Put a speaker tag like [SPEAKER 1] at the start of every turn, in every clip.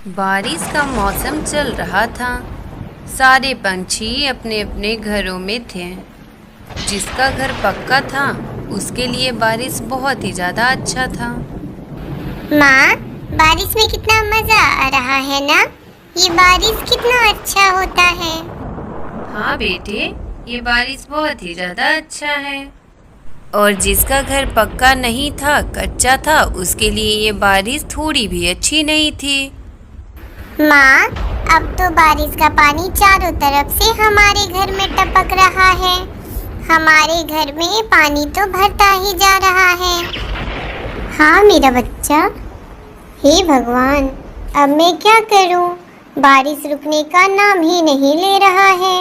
[SPEAKER 1] बारिश का मौसम चल रहा था। सारे पंछी अपने अपने घरों में थे। जिसका घर पक्का था उसके लिए बारिश बहुत ही ज़्यादा अच्छा था।
[SPEAKER 2] माँ, बारिश में कितना मजा आ रहा है ना। ये बारिश कितना अच्छा होता है।
[SPEAKER 1] हाँ बेटे, ये बारिश बहुत ही ज़्यादा अच्छा है। और जिसका घर पक्का नहीं था, कच्चा था, उसके लिए ये बारिश थोड़ी भी अच्छी नहीं थी।
[SPEAKER 2] माँ, अब तो बारिश का पानी चारों तरफ से हमारे घर में टपक रहा है। हमारे घर में पानी तो भरता ही जा रहा है। हाँ मेरा बच्चा। हे भगवान, अब मैं क्या करूँ। बारिश रुकने का नाम ही नहीं ले रहा है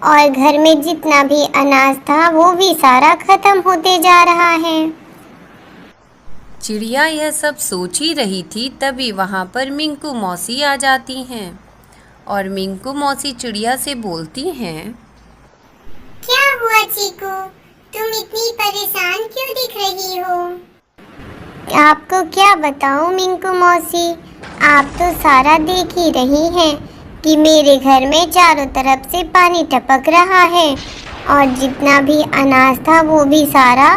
[SPEAKER 2] और घर में जितना भी अनाज था वो भी सारा खत्म होते जा रहा है।
[SPEAKER 1] चिड़िया यह सब सोच ही रही थी, तभी वहाँ पर मिंकू मौसी आ जाती हैं। और मिंकू मौसी चिड़िया से बोलती हैं,
[SPEAKER 2] क्या हुआ चीकू, तुम इतनी परेशान क्यों दिख रही हो। आपको क्या बताऊं मिंकू मौसी, आप तो सारा देख ही रही हैं कि मेरे घर में चारों तरफ से पानी टपक रहा है और जितना भी अनाज था वो भी सारा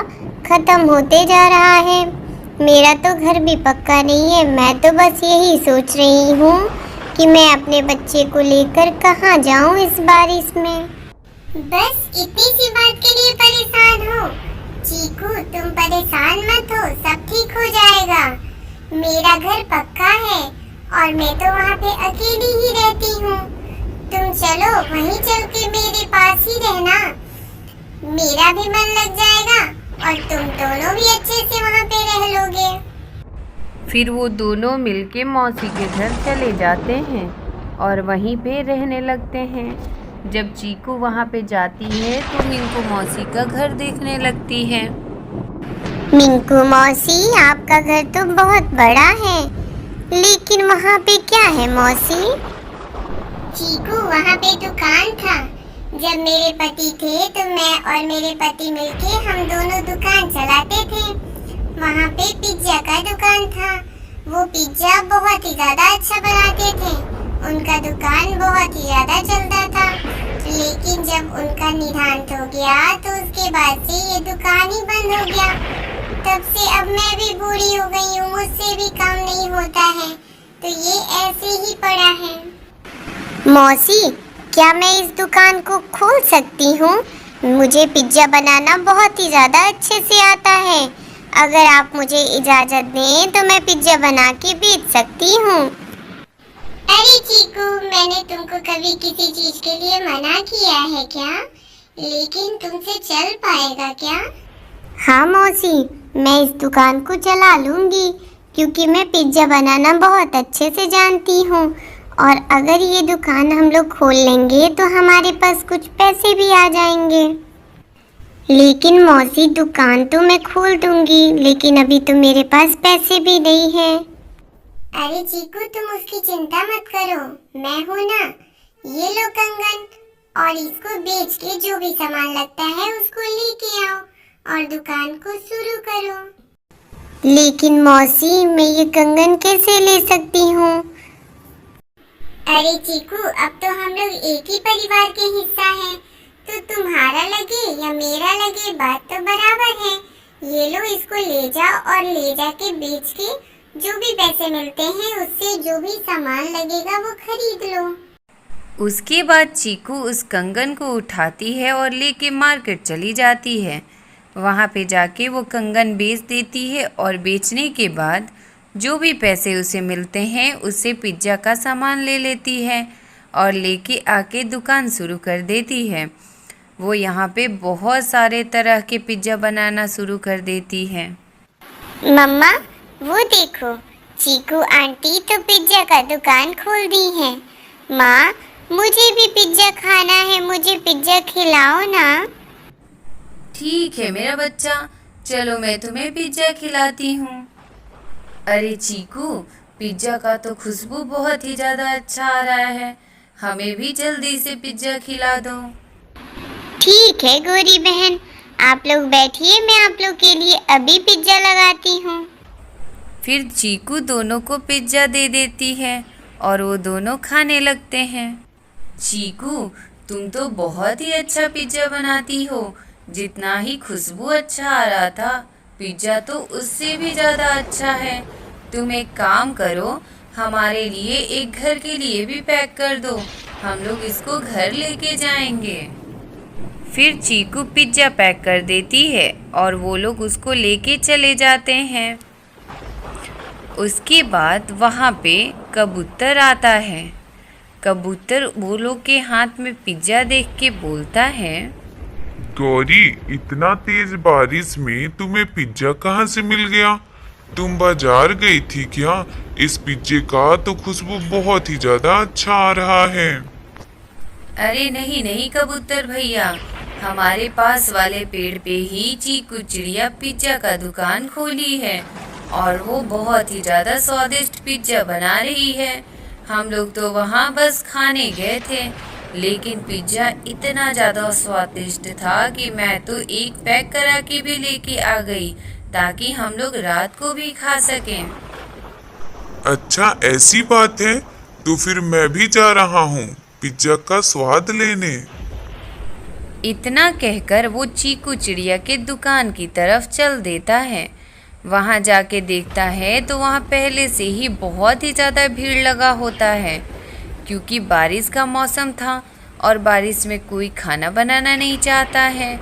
[SPEAKER 2] खत्म होते जा रहा है। मेरा तो घर भी पक्का नहीं है। मैं तो बस यही सोच रही हूँ कि मैं अपने बच्चे को लेकर कहाँ जाऊँ इस बारिश में। बस इतनी सी बात के लिए परेशान हो। चीकू, तुम परेशान मत हो, सब ठीक हो जाएगा। मेरा घर पक्का है और मैं तो वहाँ पे अकेली ही रहती हूँ। तुम चलो वहीं चल के मेरे पास ही रहना। मेरा भी मन लग जाएगा और तुम दोनों भी अच्छे से वहाँ पे रह लोगे।
[SPEAKER 1] फिर वो दोनों मिलके मौसी के घर चले जाते हैं और वहीं पे रहने लगते हैं। जब चीकू वहाँ पे जाती है तो मिंकू मौसी का घर देखने लगती है।
[SPEAKER 2] मिंकू मौसी, आपका घर तो बहुत बड़ा है, लेकिन वहाँ पे क्या है मौसी। चीकू, वहाँ पे दुकान था। जब मेरे पति थे तो मैं और मेरे पति मिलके हम दोनों दुकान चलाते थे। वहाँ पे पिज्जा का दुकान था। वो पिज्जा बहुत ही ज्यादा अच्छा बनाते थे। उनका दुकान बहुत ही ज्यादा चलता था। लेकिन जब उनका निधन हो गया तो उसके बाद से ये दुकान ही बंद हो गया। तब से अब मैं भी बूढ़ी हो गई हूँ, मुझसे भी काम नहीं होता है, तो ये ऐसे ही पड़ा है। मौसी, क्या मैं इस दुकान को खोल सकती हूँ। मुझे पिज्जा बनाना बहुत ही ज़्यादा अच्छे से आता है। अगर आप मुझे इजाज़त दें तो मैं पिज्जा बना के बेच सकती हूँ। अरे चीकू, मैंने तुमको कभी किसी चीज़ के लिए मना किया है क्या। लेकिन तुमसे चल पाएगा क्या। हाँ मौसी, मैं इस दुकान को चला लूँगी क्योंकि मैं पिज्जा बनाना बहुत अच्छे से जानती हूँ। और अगर ये दुकान हम लोग खोल लेंगे तो हमारे पास कुछ पैसे भी आ जाएंगे। लेकिन मौसी, दुकान तो मैं खोल दूंगी, लेकिन अभी तो मेरे पास पैसे भी नहीं हैं। अरे चीकू, तुम उसकी चिंता मत करो, मैं हूँ ना। ये लो कंगन, और इसको बेच के जो भी सामान लगता है उसको लेके आओ और दुकान को शुरू करो। लेकिन मौसी, मैं ये कंगन कैसे ले सकती हूँ। अरे चीकू, अब तो हम लोग एक ही परिवार के हिस्सा हैं, तो तुम्हारा लगे या मेरा लगे बात तो बराबर है। ये लो, इसको ले जाओ और ले जाके बेच के जो भी पैसे मिलते हैं उससे जो भी सामान लगेगा वो खरीद लो।
[SPEAKER 1] उसके बाद चीकू उस कंगन को उठाती है और लेके मार्केट चली जाती है। वहाँ पे जाके वो कंगन बेच देती है और बेचने के बाद जो भी पैसे उसे मिलते हैं उससे पिज्ज़ा का सामान ले लेती है और लेके आके दुकान शुरू कर देती है। वो यहाँ पे बहुत सारे तरह के पिज्ज़ा बनाना शुरू कर देती है।
[SPEAKER 2] मम्मा, वो देखो, चीकू आंटी तो पिज्जा का दुकान खोल दी है। माँ, मुझे भी पिज्जा खाना है, मुझे पिज्जा खिलाओ ना।
[SPEAKER 1] ठीक है मेरा बच्चा, चलो मैं तुम्हें पिज्ज़ा खिलाती हूँ। अरे चीकू, पिज्ज़ा का तो खुशबू बहुत ही ज़्यादा अच्छा आ रहा है, हमें भी जल्दी से पिज्ज़ा खिला दो।
[SPEAKER 2] ठीक है गोरी बहन, आप लोग बैठिए, मैं आप लोग के लिए अभी पिज्जा लगाती हूँ।
[SPEAKER 1] फिर चीकू दोनों को पिज्ज़ा दे देती है और वो दोनों खाने लगते हैं। चीकू, तुम तो बहुत ही अच्छा पिज्जा बनाती हो। जितना ही खुशबू अच्छा आ रहा था, पिज्जा तो उससे भी ज़्यादा अच्छा है। तुम एक काम करो, हमारे लिए एक घर के लिए भी पैक कर दो, हम लोग इसको घर लेके जाएंगे। फिर चीकू पिज्जा पैक कर देती है और वो लोग उसको लेके चले जाते हैं। उसके बाद वहाँ पे कबूतर आता है। कबूतर वो लोग के हाथ में पिज्जा देख के बोलता है,
[SPEAKER 3] गौरी, इतना तेज बारिश में तुम्हें पिज्जा कहाँ से मिल गया? तुम बाजार गई थी क्या? इस पिज्जे का तो खुशबू बहुत ही ज्यादा अच्छा आ रहा है।
[SPEAKER 1] अरे नहीं नहीं कबूतर भैया, हमारे पास वाले पेड़ पे ही चीकू चिड़िया पिज्जा का दुकान खोली है और वो बहुत ही ज़्यादा स्वादिष्ट पिज्जा बना रही है। हम लोग तो वहाँ बस खाने गए थे, लेकिन पिज्जा इतना ज़्यादा स्वादिष्ट था कि मैं तो एक पैक करा के भी लेके आ गई ताकि हम लोग रात को भी खा सकें।
[SPEAKER 3] अच्छा, ऐसी बात है? तो फिर मैं भी जा रहा हूँ पिज्जा का स्वाद लेने।
[SPEAKER 1] इतना कहकर वो चीकू चिड़िया के दुकान की तरफ चल देता है। वहाँ जाके देखता है तो वहाँ पहले से ही बहुत ही ज़्यादा भीड़ लगा होता है, क्योंकि बारिश का मौसम था और बारिश में कोई खाना बनाना नहीं चाहता है।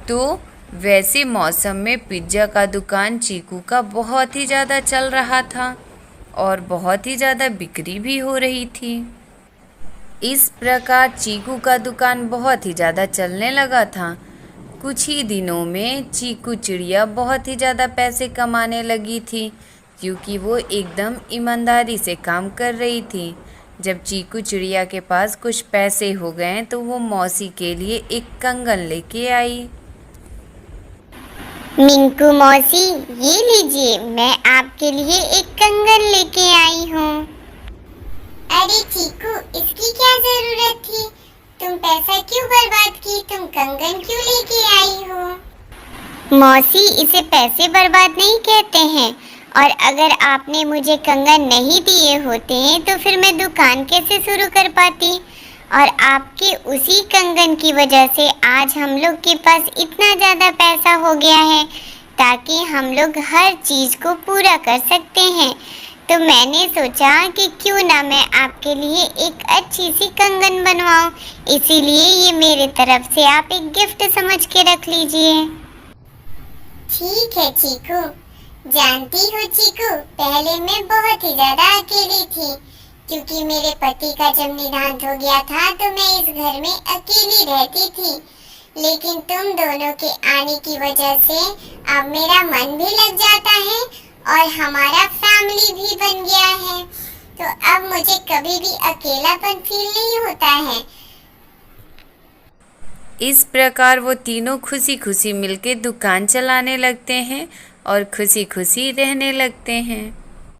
[SPEAKER 1] तो वैसे मौसम में पिज्ज़ा का दुकान चीकू का बहुत ही ज़्यादा चल रहा था और बहुत ही ज़्यादा बिक्री भी हो रही थी। इस प्रकार चीकू का दुकान बहुत ही ज़्यादा चलने लगा था। कुछ ही दिनों में चीकू चिड़िया बहुत ही ज़्यादा पैसे कमाने लगी थी, क्योंकि वो एकदम ईमानदारी से काम कर रही थी। जब चीकू चिड़िया के पास कुछ पैसे हो गए तो वो मौसी के लिए एक कंगन लेके आई।
[SPEAKER 2] मिंकू मौसी, ये लीजिए, मैं आपके लिए एक कंगन लेके आई हूँ। अरे चीकू, इसकी क्या जरूरत थी? तुम पैसा क्यों बर्बाद की? तुम कंगन क्यों लेके आई हो? मौसी, इसे पैसे बर्बाद नहीं कहते हैं, और अगर आपने मुझे कंगन नहीं दिए होते तो फिर मैं दुकान कैसे शुरू कर पाती? और आपके उसी कंगन की वजह से आज हम लोग के पास इतना ज़्यादा पैसा हो गया है ताकि हम लोग हर चीज़ को पूरा कर सकते हैं। तो मैंने सोचा कि क्यों ना मैं आपके लिए एक अच्छी सी कंगन बनवाऊं, इसीलिए ये मेरे तरफ से आप एक गिफ्ट समझ के रख लीजिए। ठीक है चीकू। जानती हो चीकू, पहले मैं बहुत ही ज्यादा अकेली थी, क्योंकि मेरे पति का जब निधन हो गया था तो मैं इस घर में अकेली रहती थी। लेकिन तुम दोनों के आने की वजह से अब मेरा मन भी लग जाता है और हमारा फैमिली भी बन गया है, तो अब मुझे कभी भी अकेलापन फील नहीं होता है।
[SPEAKER 1] इस प्रकार वो तीनों खुशी खुशी मिलके दुकान चलाने लगते हैं और खुशी खुशी रहने लगते हैं।